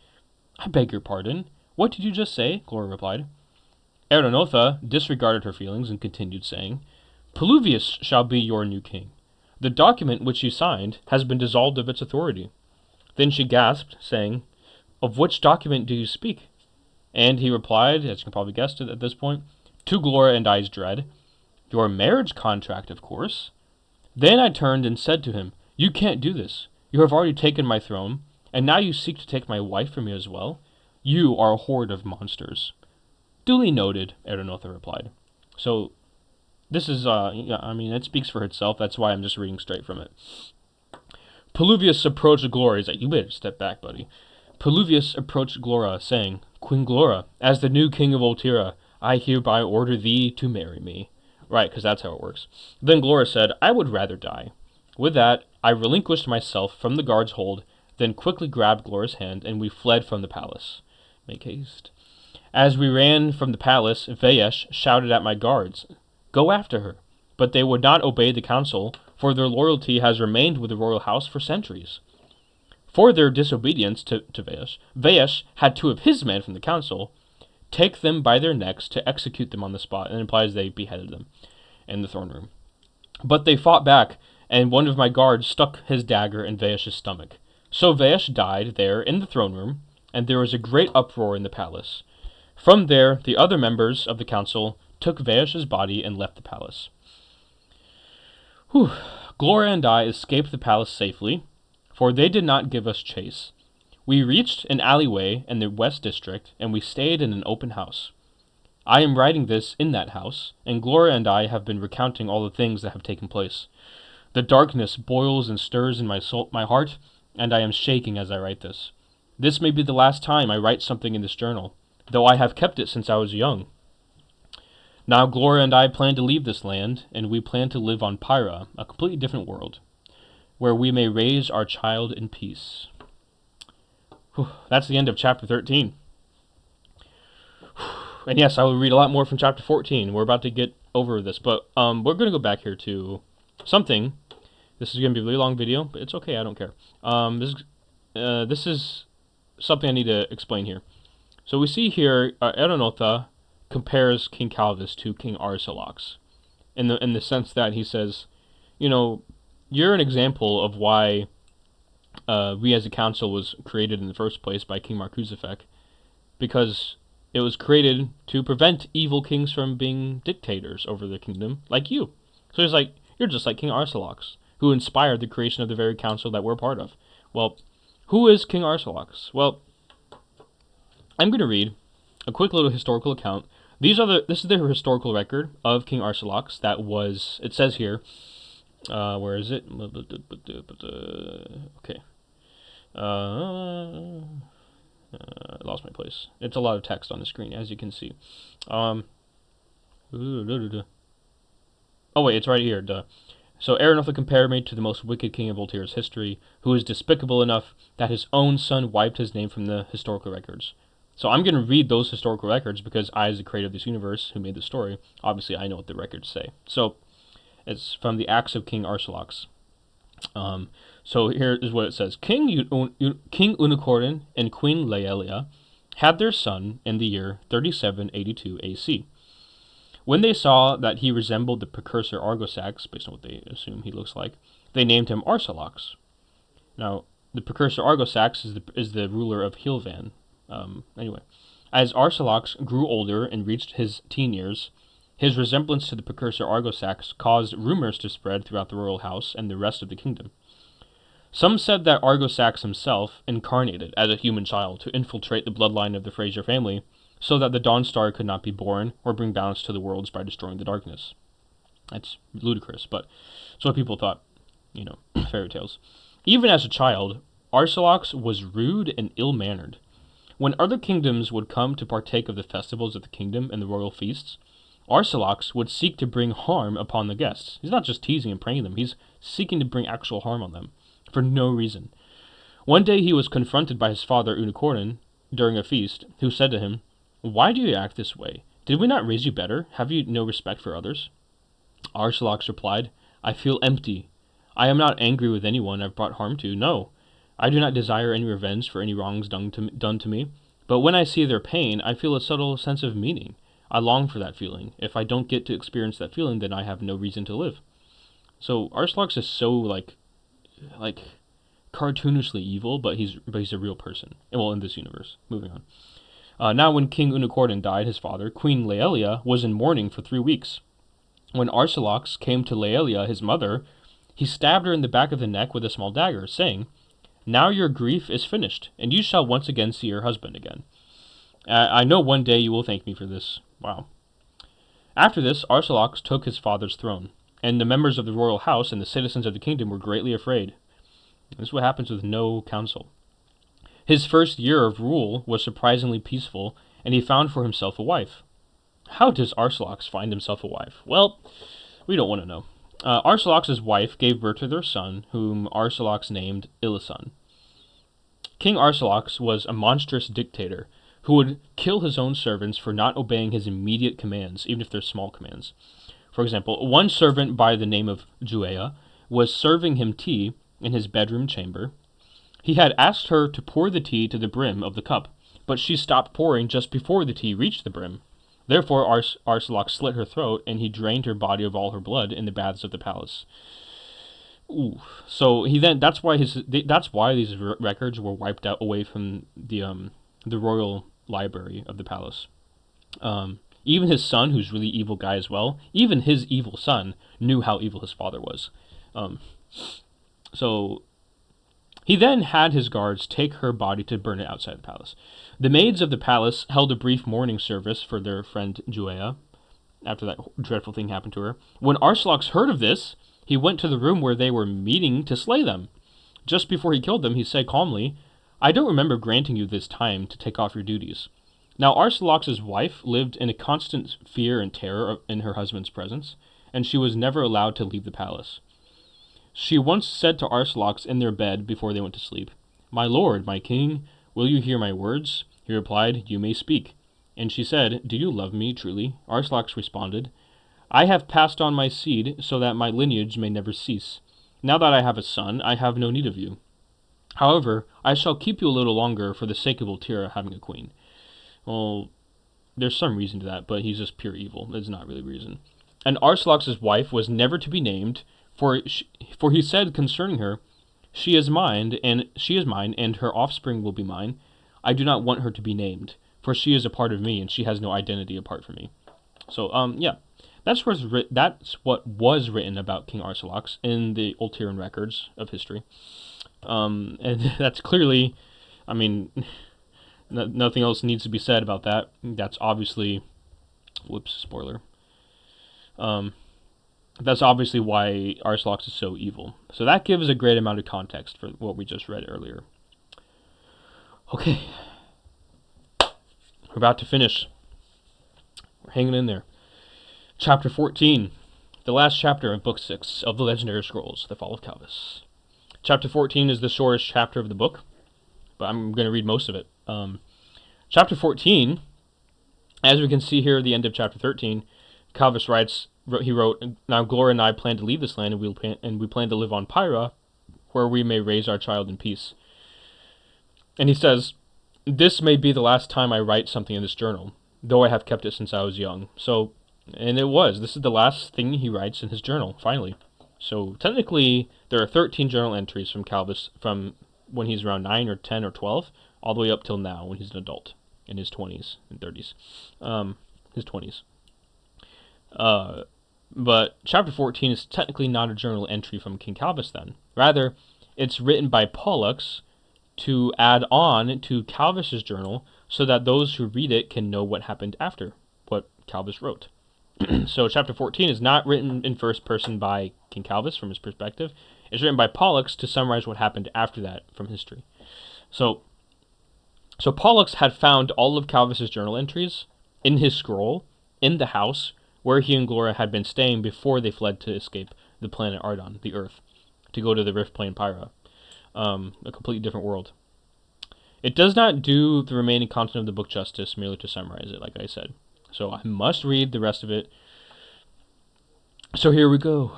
"I beg your pardon. What did you just say?" Glora replied. Aranotha disregarded her feelings and continued saying, "Peluvius shall be your new king. The document which you signed has been dissolved of its authority." Then she gasped, saying, "Of which document do you speak?" And he replied, as you can probably guess at this point, to Glora and I's dread, "Your marriage contract, of course." Then I turned and said to him, "You can't do this. You have already taken my throne, and now you seek to take my wife from me as well. You are a horde of monsters." "Duly noted," Aranotha replied. So, this is, it speaks for itself. That's why I'm just reading straight from it. Peluvius approached Glora. He's like, "You better step back, buddy." Peluvius approached Glora, saying, "Queen Glora, as the new king of Ultira, I hereby order thee to marry me." Right, because that's how it works. Then Glora said, "I would rather die." With that, I relinquished myself from the guard's hold, then quickly grabbed Glora's hand, and we fled from the palace. Make haste. As we ran from the palace, Vayesh shouted at my guards, "Go after her." But they would not obey the council, for their loyalty has remained with the royal house for centuries. For their disobedience to Veash, Veash had 2 of his men from the council take them by their necks to execute them on the spot, and implies they beheaded them in the throne room. But they fought back, and one of my guards stuck his dagger in Veash's stomach. So Veash died there in the throne room, and there was a great uproar in the palace. From there, the other members of the council took Veash's body and left the palace. Gloria and I escaped the palace safely, for they did not give us chase. We reached an alleyway in the West District, and we stayed in an open house. I am writing this in that house, and Gloria and I have been recounting all the things that have taken place. The darkness boils and stirs in my soul, my heart, and I am shaking as I write this. This may be the last time I write something in this journal, though I have kept it since I was young. Now Gloria and I plan to leave this land, and we plan to live on Pyra, a completely different world, where we may raise our child in peace. That's the end of chapter 13. And yes, I will read a lot more from chapter 14. We're about to get over this, but we're going to go back here to something. This is going to be a really long video, but it's okay, I don't care. This is something I need to explain here. So we see here, Erenotha compares King Kalvus to King Arsilax, in the sense that he says, you know, you're an example of why we as a council was created in the first place by King Markuzefek, because it was created to prevent evil kings from being dictators over the kingdom, like you. So he's like, you're just like King Arsilax, who inspired the creation of the very council that we're part of. Well, who is King Arsilax? Well, I'm going to read a quick little historical account. This is the historical record of King Arsilax that was, it says here, where is it? Okay. I lost my place. It's a lot of text on the screen, as you can see. Oh wait, it's right here. Duh. So Erenotha compared me to the most wicked king of Voltaire's history, who is despicable enough that his own son wiped his name from the historical records. So I'm going to read those historical records because I, as the creator of this universe, who made the story, obviously I know what the records say. So it's from the Acts of King Arsilax. So here is what it says. King Unicorn and Queen Laelia had their son in the year 3782 AC. When they saw that he resembled the precursor Argosax, based on what they assume he looks like, they named him Arsilax. Now, the precursor Argosax is the ruler of Hilvan. Anyway, as Arsilax grew older and reached his teen years, his resemblance to the precursor Argosax caused rumors to spread throughout the royal house and the rest of the kingdom. Some said that Argosax himself incarnated as a human child to infiltrate the bloodline of the Fraser family, so that the Dawnstar could not be born or bring balance to the worlds by destroying the darkness. That's ludicrous, but that's what people thought, you know, fairy tales. Even as a child, Arsilax was rude and ill-mannered. When other kingdoms would come to partake of the festivals of the kingdom and the royal feasts, Arsilax would seek to bring harm upon the guests. He's not just teasing and pranking them, he's seeking to bring actual harm on them, for no reason. One day he was confronted by his father Unicorn during a feast, who said to him, "Why do you act this way? Did we not raise you better? Have you no respect for others?" Arsilax replied, "I feel empty. I am not angry with anyone I've brought harm to. No, I do not desire any revenge for any wrongs done to me. But when I see their pain, I feel a subtle sense of meaning. I long for that feeling. If I don't get to experience that feeling, then I have no reason to live." So Arsilax is so like cartoonishly evil, but he's a real person. Well, in this universe. Moving on. Now, when King Unicorn died, his father, Queen Laelia was in mourning for 3 weeks. When Arsilax came to Laelia, his mother, he stabbed her in the back of the neck with a small dagger, saying, "Now your grief is finished, and you shall once again see your husband again. I know one day you will thank me for this." Wow. After this, Arsilax took his father's throne, and the members of the royal house and the citizens of the kingdom were greatly afraid. This is what happens with no council. His first year of rule was surprisingly peaceful, and he found for himself a wife. How does Arsilax find himself a wife? Well, we don't want to know. Arsilax's wife gave birth to their son, whom Arsilax named Ilisan. King Arsilax was a monstrous dictator who would kill his own servants for not obeying his immediate commands, even if they're small commands. For example, one servant by the name of Juea was serving him tea in his bedroom chamber. He had asked her to pour the tea to the brim of the cup, but she stopped pouring just before the tea reached the brim. Therefore Arsalok slit her throat, and he drained her body of all her blood in the baths of the palace. Ooh. So that's why these records were wiped out away from the royal library of the palace. Even his son, who's really evil guy as well, even his evil son knew how evil his father was. So he then had his guards take her body to burn it outside the palace. The maids of the palace held a brief mourning service for their friend Juea after that dreadful thing happened to her. When Arsalok heard of this, he went to the room where they were meeting to slay them. Just before he killed them, he said calmly, "I don't remember granting you this time to take off your duties." Now Arsalok's wife lived in a constant fear and terror in her husband's presence, and she was never allowed to leave the palace. She once said to Arsalok in their bed before they went to sleep, "My lord, my king, will you hear my words?" He replied, "You may speak." And she said, "Do you love me truly?" Arsalok responded, "I have passed on my seed so that my lineage may never cease. Now that I have a son, I have no need of you. However, I shall keep you a little longer for the sake of Empyria having a queen." Well, there's some reason to that, but he's just pure evil. There's not really reason. And Arsalok's wife was never to be named, for he said concerning her, she is mine, and her offspring will be mine. I do not want her to be named, for she is a part of me, and she has no identity apart from me." So, yeah, that's what was written about King Arsalok in the Ulterior records of history. And that's clearly, I mean, nothing else needs to be said about that. That's obviously, spoiler. That's obviously why Arsalok is so evil. So that gives a great amount of context for what we just read earlier. Okay. We're about to finish. We're hanging in there. Chapter 14. The last chapter of Book 6 of the Legendary Scrolls, The Fall of Kalvus. Chapter 14 is the shortest chapter of the book, but I'm going to read most of it. Chapter 14, as we can see here at the end of chapter 13, Kalvus wrote, "Now Gloria and I plan to leave this land, and we plan to live on Empyria, where we may raise our child in peace." And he says, "This may be the last time I write something in this journal, though I have kept it since I was young." So, and it was. This is the last thing he writes in his journal, finally. So technically, there are 13 journal entries from Kalvus from when he's around 9 or 10 or 12, all the way up till now when he's an adult, in his 20s and 30s. His 20s. But chapter 14 is technically not a journal entry from King Kalvus then. Rather, it's written by Pollux to add on to Kalvus's journal so that those who read it can know what happened after what Kalvus wrote. So chapter 14 is not written in first person by King Kalvus from his perspective. It's written by Pollux to summarize what happened after that from history. So Pollux had found all of Kalvus's journal entries in his scroll in the house where he and Gloria had been staying before they fled to escape the planet Ardon, the Earth, to go to the Rift Plane Empyria, a completely different world. It does not do the remaining content of the book justice merely to summarize it, like I said. So I must read the rest of it. So here we go.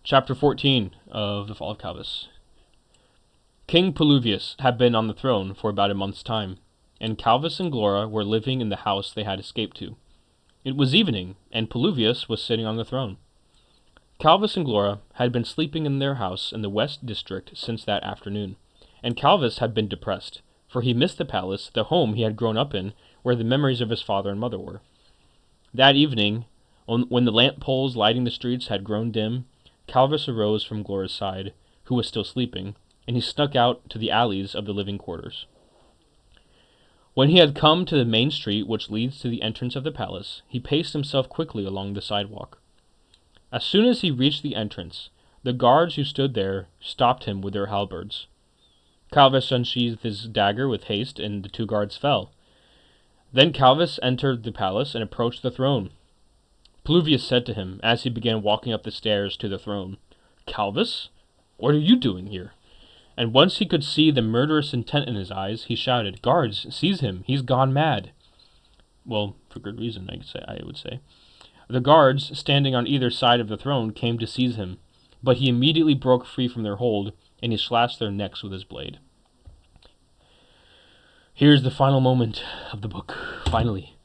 Chapter 14 of The Fall of Kalvus. King Peluvius had been on the throne for about a month's time, and Kalvus and Gloria were living in the house they had escaped to. It was evening, and Peluvius was sitting on the throne. Kalvus and Gloria had been sleeping in their house in the West District since that afternoon, and Kalvus had been depressed, for he missed the palace, the home he had grown up in, where the memories of his father and mother were. That evening, when the lamp poles lighting the streets had grown dim, Kalvus arose from Gloria's side, who was still sleeping, and he snuck out to the alleys of the living quarters. When he had come to the main street which leads to the entrance of the palace, he paced himself quickly along the sidewalk. As soon as he reached the entrance, the guards who stood there stopped him with their halberds. Kalvus unsheathed his dagger with haste, and the two guards fell. Then Kalvus entered the palace and approached the throne. Peluvius said to him, as he began walking up the stairs to the throne, "Kalvus, what are you doing here?" And once he could see the murderous intent in his eyes, he shouted, "Guards, seize him! He's gone mad!" Well, for good reason, I would say. The guards, standing on either side of the throne, came to seize him. but he immediately broke free from their hold, and he slashed their necks with his blade. Here's the final moment of the book, finally.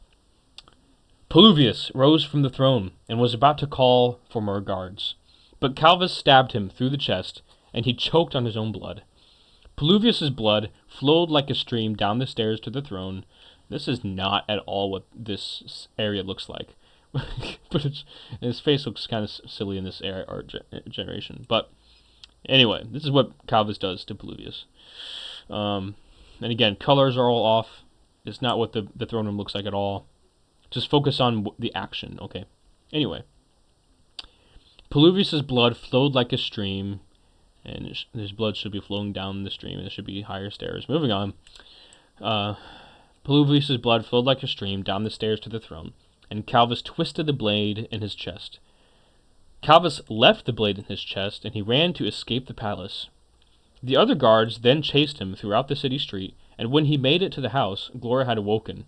Paluvius rose from the throne and was about to call for more guards, but Kalvus stabbed him through the chest, and he choked on his own blood. Paluvius's blood flowed like a stream down the stairs to the throne. This is not at all what this area looks like. But his face looks kind of silly in this era or generation. But anyway, this is what Kalvus does to Paluvius. And again, colors are all off. It's not what the throne room looks like at all. Just focus on the action, okay? Anyway, Paluvius's blood flowed like a stream, and his blood should be flowing down the stream, and it should be higher stairs. Moving on. Paluvius's blood flowed like a stream down the stairs to the throne, and Kalvus twisted the blade in his chest. Kalvus left the blade in his chest, and he ran to escape the palace. The other guards then chased him throughout the city street, and when he made it to the house, Glora had awoken,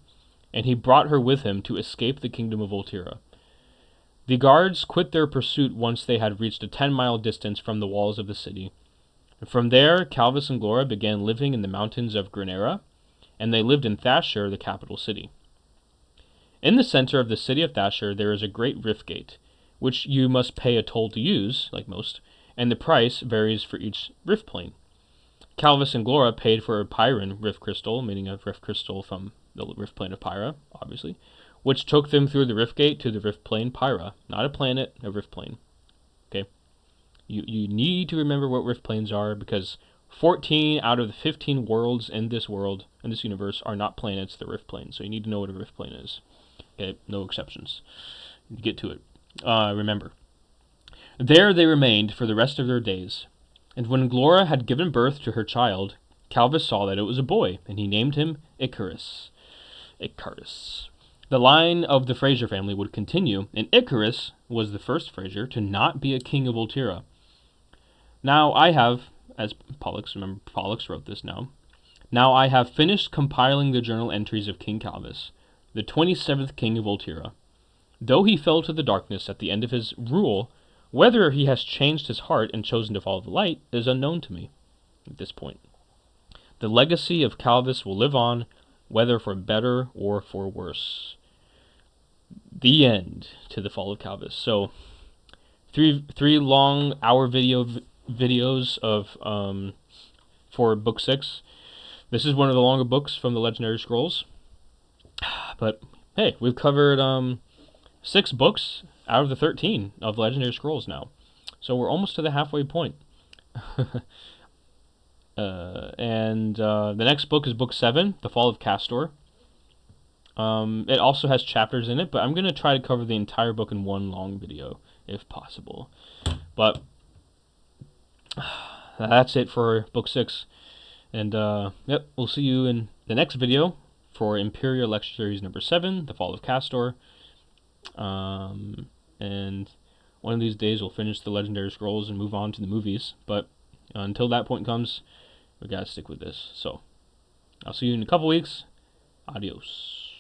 and he brought her with him to escape the kingdom of Empyria. The guards quit their pursuit once they had reached a 10-mile distance from the walls of the city. From there, Kalvus and Glora began living in the mountains of Granera, and they lived in Thasher, the capital city. In the center of the city of Thasher there is a great rift gate, which you must pay a toll to use, like most, and the price varies for each rift plane. Kalvus and Glora paid for a Pyrrhan rift crystal, meaning a rift crystal from the rift plane of Pyrrha, obviously, which took them through the rift gate to the rift plane Pyrrha. Not a planet, a rift plane. Okay? You need to remember what rift planes are, because 14 out of the 15 worlds in this universe, are not planets, they're rift planes. So you need to know what a rift plane is. Okay? No exceptions. Get to it. Remember. There they remained for the rest of their days. And when Glora had given birth to her child, Kalvus saw that it was a boy, and he named him Icarus. The line of the Fraser family would continue, and Icarus was the first Fraser to not be a king of Empyria. Now I have, as Pollux, remember Pollux wrote this now I have finished compiling the journal entries of King Kalvus, the 27th king of Empyria. Though he fell to the darkness at the end of his rule, whether he has changed his heart and chosen to follow the light is unknown to me at this point. The legacy of Kalvus will live on, whether for better or for worse. The end to the fall of Kalvus. So, three long hour videos of for book 6. This is one of the longer books from the Legendary Scrolls. But hey, we've covered 6 books out of the 13 of Legendary Scrolls now. So we're almost to the halfway point. And the next book is book 7, The Fall of Castor. It also has chapters in it, but I'm going to try to cover the entire book in one long video, if possible. But that's it for book 6. And yep, we'll see you in the next video for Empyria Lecture Series number 7, The Fall of Castor. And one of these days we'll finish the Legendary Scrolls and move on to the movies. But until that point comes, we gotta stick with this. So, I'll see you in a couple weeks. Adios.